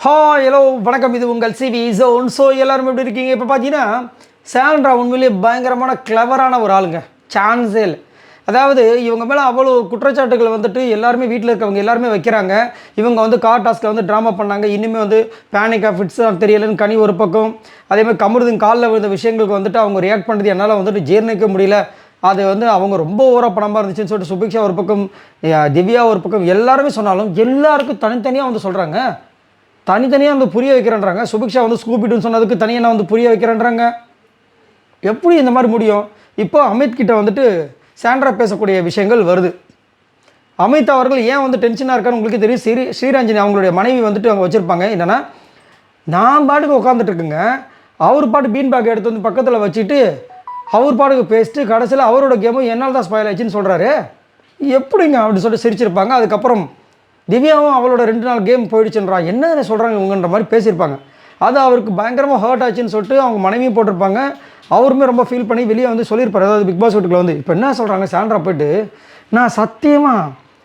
Hi hello வணக்கம், இது உங்கள் சிவி ஜோன். ஸோ எல்லோரும் எப்படி இருக்கீங்க? இப்போ பார்த்தீங்கன்னா சாண்ட்ரா உண்மையிலேயே பயங்கரமான கிளவரான ஒரு ஆளுங்க, சான்ஸே இல்லை. அதாவது இவங்க மேலே அவ்வளோ குற்றச்சாட்டுகள் வந்துட்டு எல்லாருமே வீட்டில் இருக்கவங்க எல்லாருமே வைக்கிறாங்க. இவங்க வந்து கார் டாஸ்கில் வந்து ட்ராமா பண்ணாங்க, இனிமேல் வந்து பேனிக்காக ஃபிட்ஸ் தெரியலன்னு கனி ஒரு பக்கம், அதேமாதிரி கமருதின் காலில் விழுந்த விஷயங்களுக்கு வந்துட்டு அவங்க ரியாக்ட் பண்ணுறது என்னால் வந்துட்டு ஜீர்ணிக்க முடியல. அது வந்து அவங்க ரொம்ப ஓவராக படமாக இருந்துச்சுன்னு சொல்லிட்டு சுபிக்ஷா ஒரு பக்கம், திவ்யா ஒரு பக்கம், எல்லாருமே சொன்னாலும் எல்லாருக்கும் தனித்தனியாக வந்து சொல்கிறாங்க, தனித்தனியாக வந்து புரிய வைக்கிறேன்றாங்க. சுபிக்ஷா வந்து ஸ்கூபிட்டுன்னு சொன்னதுக்கு தனியாக நான் வந்து புரிய வைக்கிறேன்றாங்க. எப்படி இந்த மாதிரி முடியும்? இப்போ அமித் கிட்ட வந்துட்டு சாண்ட்ரா பேசக்கூடிய விஷயங்கள் வருது. அமித் அவர்கள் ஏன் வந்து டென்ஷனாக இருக்கான்னு உங்களுக்கு தெரியும். ஸ்ரீரஞ்சனி அவங்களுடைய மனைவி வந்துட்டு அவங்க வச்சுருப்பாங்க என்னென்னா, நான் பாட்டுக்கு உட்காந்துட்டு இருக்குங்க, அவர் பாட்டு பீன் பேக் எடுத்து வந்து பக்கத்தில் வச்சுட்டு அவர் பாட்டுக்கு பேசிட்டு கடைசியில் அவரோட கேமும் என்னால் தான் ஸ்பாயில் ஆச்சுன்னு சொல்கிறாரு. எப்படிங்க அப்படின்னு சொல்லிட்டு சிரிச்சிருப்பாங்க. அதுக்கப்புறம் திவ்யாவும் அவளோட 2 நாள் கேம் போயிடுச்சுன்றா, என்ன சொல்கிறாங்க இவங்கன்ற மாதிரி பேசியிருப்பாங்க. அது அவருக்கு பயங்கரமாக ஹர்ட் ஆச்சுன்னு சொல்லிட்டு அவங்க மனைவியும் போட்டிருப்பாங்க. அவருமே ரொம்ப ஃபீல் பண்ணி வெளியே வந்து சொல்லியிருப்பார். அதாவது பிக் பாஸ் வீட்டுக்குள்ள வந்து இப்போ என்ன சொல்கிறாங்க சாண்ட்ரா போய்ட்டு, நான் சத்தியமாக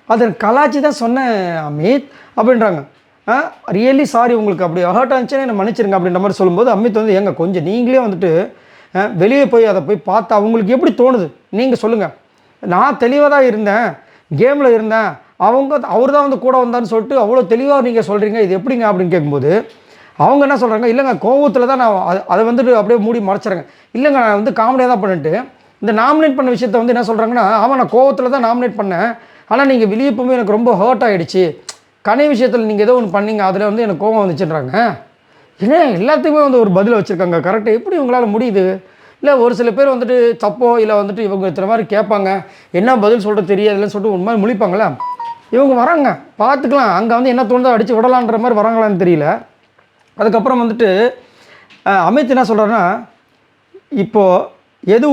அதை கலாச்சி தான் சொன்னேன் அமித் அப்படின்றாங்க. ரியலி சாரி, உங்களுக்கு அப்படி ஹர்ட் ஆச்சுன்னா என்னை மன்னிச்சிருங்க அப்படின்ற மாதிரி சொல்லும்போது அமித் வந்து ஏங்க கொஞ்சம் நீங்களே வந்துட்டு வெளியே போய் அதை போய் பார்த்தா அவங்களுக்கு எப்படி தோணுது நீங்கள் சொல்லுங்கள். நான் தெளிவாக தான் இருந்தேன், கேமில் இருந்தேன், அவர் தான் வந்து கூட வந்தான்னு சொல்லிட்டு அவ்வளோ தெளிவாக நீங்கள் சொல்கிறீங்க, இது எப்படிங்க அப்படின்னு கேட்கும்போது அவங்க என்ன சொல்கிறாங்க, இல்லைங்க கோவத்தில் தான் நான் அதை வந்துட்டு அப்படியே மூடி மறைச்சிட்றேங்க. இல்லைங்க நான் வந்து காமெடியாக தான் பண்ணிட்டு இந்த நாமினேட் பண்ண விஷயத்தை வந்து என்ன சொல்கிறாங்கன்னா, ஆமாம் நான் கோவத்தில் தான் நாமினேட் பண்ணேன், ஆனால் நீங்கள் வெளியே போகும்போது எனக்கு ரொம்ப ஹர்ட் ஆகிடுச்சு, கனி விஷயத்தில் நீங்கள் ஏதோ ஒன்று பண்ணீங்க, அதில் வந்து எனக்கு கோவம் வந்துச்சுன்றாங்க. ஏன்னா எல்லாத்துக்குமே வந்து ஒரு பதில் வச்சுருக்காங்க கரெக்டாக. எப்படி உங்களால் முடியுது? இல்லை ஒரு சில பேர் வந்துட்டு தப்போ இல்லை வந்துட்டு இவங்க இத்தனை மாதிரி கேட்பாங்க, என்ன பதில் சொல்கிறது தெரியாதுன்னு சொல்லிட்டு ஒரு மாதிரி முழிப்பாங்களே, இவங்க வராங்க பார்த்துக்கலாம், அங்கே வந்து என்ன தோணுதோ அடித்து விடலான்ற மாதிரி வராங்களான்னு தெரியல. அதுக்கப்புறம் வந்துட்டு அமித் என்ன சொல்கிறாருன்னா, இப்போது எது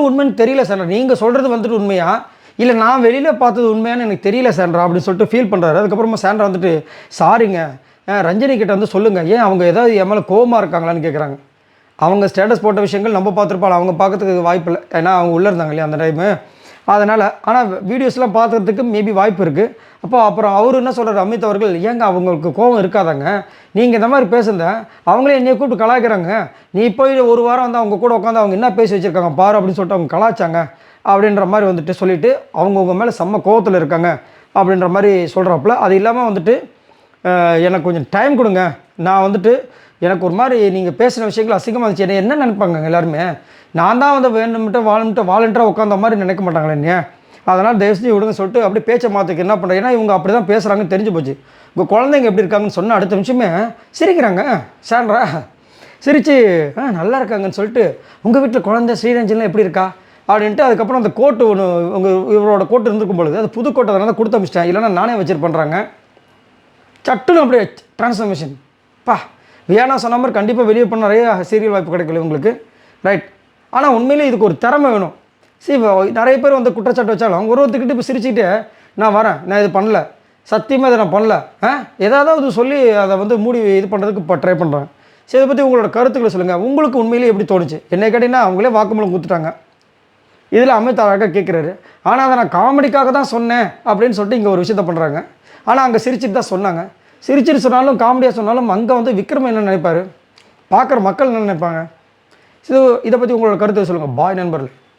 உண்மைன்னு தெரியல சார், நீங்கள் சொல்கிறது வந்துட்டு உண்மையா இல்லை நான் வெளியில் பார்த்தது உண்மையானு எனக்கு தெரியல சாண்ட்ரா அப்படின்னு சொல்லிட்டு ஃபீல் பண்ணுறாரு. அதுக்கப்புறமா சாண்ட்ரா வந்துட்டு சாரிங்க, ரஞ்சனி கிட்ட வந்து சொல்லுங்கள், ஏன் அவங்க ஏதாவது என் மேலே கோவமாக இருக்காங்களான்னு கேட்குறாங்க. அவங்க ஸ்டேட்டஸ் போட்ட விஷயங்கள் நம்ம பார்த்துருப்பாங்க, அவங்க பார்க்கறதுக்கு வாய்ப்பு இல்லை, ஏன்னா அவங்க உள்ளே இருந்தாங்க இல்லையா அந்த டைமு, அதனால். ஆனால் வீடியோஸ்லாம் பார்க்குறதுக்கு மேபி வாய்ப்பு இருக்குது. அப்புறம் அவர் என்ன சொல்கிறார் அமித் அவர்கள், ஏங்க அவங்களுக்கு கோபம் இருக்காதாங்க, நீங்கள் இந்த மாதிரி பேசுங்க, அவங்களே என்னையை கூப்பிட்டு கலாய்க்கிறாங்க, நீ போய் ஒரு வாரம் வந்து அவங்க கூட உட்காந்து அவங்க என்ன பேசி வச்சுருக்காங்க பாரு அப்படின்னு சொல்லிட்டு அவங்க கலாய்ச்சாங்க அப்படின்ற மாதிரி வந்துட்டு சொல்லிவிட்டு அவங்கவுங்க மேலே செம்ம கோவத்தில் இருக்காங்க அப்படின்ற மாதிரி சொல்கிறாப்புல. அது இல்லாமல் வந்துட்டு எனக்கு கொஞ்சம் டைம் கொடுங்க, நான் வந்துட்டு எனக்கு ஒரு மாதிரி நீங்கள் பேசின விஷயங்கள் அசிங்கமாக இருந்துச்சு, என்ன நினைப்பாங்க எல்லாருமே, நான் தான் வந்து வேணும்ட்டு வாலண்டராக உட்காந்த மாதிரி நினைக்க மாட்டாங்களே என்ன, அதனால் தயவு செஞ்சு விடுங்க சொல்லிட்டு அப்படி பேச்சை மாற்றுக்கு என்ன பண்ணுறேன், ஏன்னா இவங்க அப்படி தான் பேசுகிறாங்கன்னு தெரிஞ்சு போச்சு. உங்கள் குழந்தைங்க எப்படி இருக்காங்கன்னு சொன்ன அடுத்த நிமிஷமே சிரிக்கிறாங்க. சாண்ட்ரா சிரித்து நல்லா இருக்காங்கன்னு சொல்லிட்டு, உங்கள் வீட்டில் குழந்தை ஸ்ரீரஞ்சன்லாம் எப்படி இருக்கா அப்படின்ட்டு. அதுக்கப்புறம் அந்த கோட்டு ஒன்று இவரோட கோட்டு இருந்திருக்கும் பொழுது அது புது கோட்டை அதனால் கொடுத்து அமிச்சிட்டேன், இல்லைன்னா நானே வச்சுட்டு பண்ணுறாங்க. சட்டுன்னு அப்படியே ட்ரான்ஸ்ஃபர்மேஷன் பா வியானா சொன்ன மாதிரி கண்டிப்பாக வெளியே பண்ண நிறைய சீரியல் வாய்ப்பு கிடைக்கல உங்களுக்கு, ரைட். ஆனால் உண்மையிலே இதுக்கு ஒரு திறமை வேணும். நிறைய பேர் வந்து குற்றச்சாட்டு வச்சாலும் ஒருத்தர்கிட்ட இப்போ சிரிச்சுக்கிட்டே நான் வரேன், நான் இது பண்ணல, சத்தியமாக இதை நான் பண்ணல, ஏதாவது சொல்லி அதை வந்து மூடி இது பண்ணுறதுக்கு இப்போ ட்ரை பண்ணுறேன். சரி, இதை பற்றி உங்களோட கருத்துக்களை சொல்லுங்கள். உங்களுக்கு உண்மையிலே எப்படி தோணுச்சு? என்னை கேட்டிங்கன்னா அவங்களே வாக்குமூலம் கொடுத்துட்டாங்க. இதில் அமித் அழகாக கேட்குறாரு, ஆனால் அதை நான் காமெடிக்காக தான் சொன்னேன் அப்படின்னு சொல்லிட்டு இங்கே ஒரு விஷயத்த பண்ணுறாங்க. ஆனால் அங்கே சிரிச்சுட்டு தான் சொன்னாங்க. சிரிச்சிட்டு சொன்னாலும் காமெடியாக சொன்னாலும் அங்கே வந்து விக்ரம் என்ன நினைப்பார், பார்க்குற மக்கள் என்ன நினைப்பாங்க? இதை பற்றி உங்களோட கருத்தை சொல்லுங்கள் பாய் நண்பர்கள்.